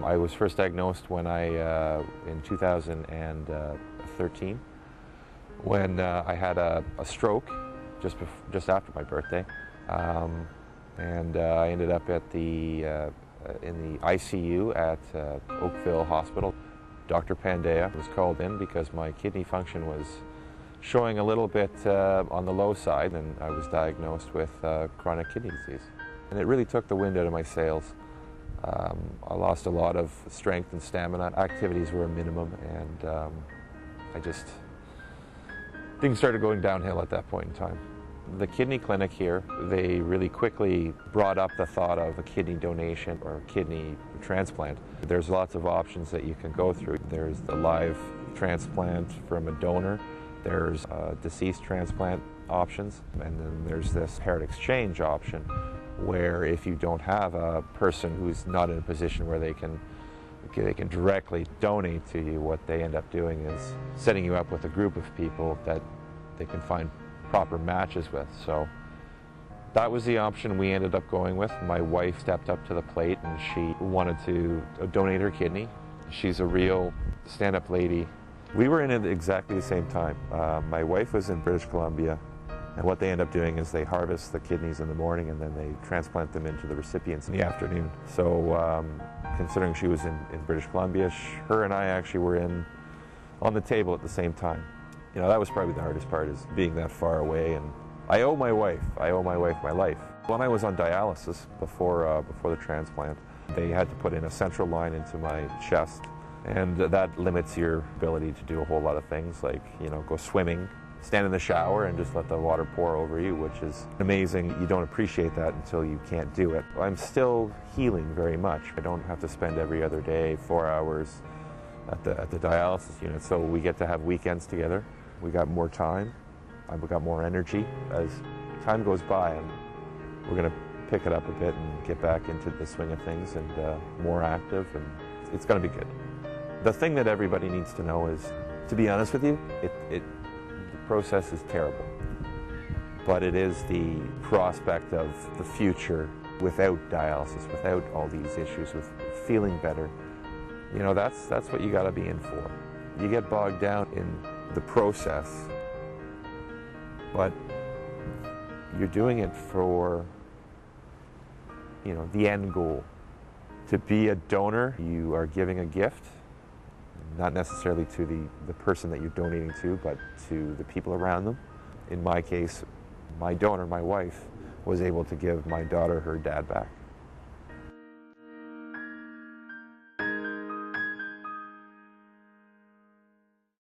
I was first diagnosed when in 2013, when I had a stroke just after my birthday, and I ended up at in the ICU at Oakville Hospital. Dr. Pandea was called in because my kidney function was showing a little bit on the low side, and I was diagnosed with chronic kidney disease. And it really took the wind out of my sails. I lost a lot of strength and stamina. Activities were a minimum, and things started going downhill at that point in time. The kidney clinic here, they really quickly brought up the thought of a kidney donation or kidney transplant. There's lots of options that you can go through. There's the live transplant from a donor, there's deceased transplant options, and then there's this paired exchange option where if you don't have a person who's not in a position where they can directly donate to you, what they end up doing is setting you up with a group of people that they can find proper matches with. So that was the option we ended up going with. My wife stepped up to the plate and she wanted to donate her kidney. She's a real stand-up lady. We were in it exactly the same time. My wife was in British Columbia, and what they end up doing is they harvest the kidneys in the morning and then they transplant them into the recipients in the afternoon. So considering she was in British Columbia, her and I actually were on the table at the same time. You know, that was probably the hardest part, is being that far away. And I owe my wife my life. When I was on dialysis before the transplant, they had to put in a central line into my chest, and that limits your ability to do a whole lot of things, like, you know, go swimming, stand in the shower and just let the water pour over you, which is amazing. You don't appreciate that until you can't do it. I'm still healing very much. I don't have to spend every other day 4 hours at the dialysis unit, so we get to have weekends together. We got more time, we got more energy. As time goes by, and we're going to pick it up a bit and get back into the swing of things and more active, and it's going to be good. The thing that everybody needs to know is, to be honest with you, the process is terrible, but it is the prospect of the future without dialysis, without all these issues, with feeling better. You know, that's what you got to be in for. You get bogged down in the process, but you're doing it for, you know, the end goal. To be a donor, you are giving a gift, not necessarily to the person that you're donating to, but to the people around them. In my case, my donor, my wife, was able to give my daughter her dad back.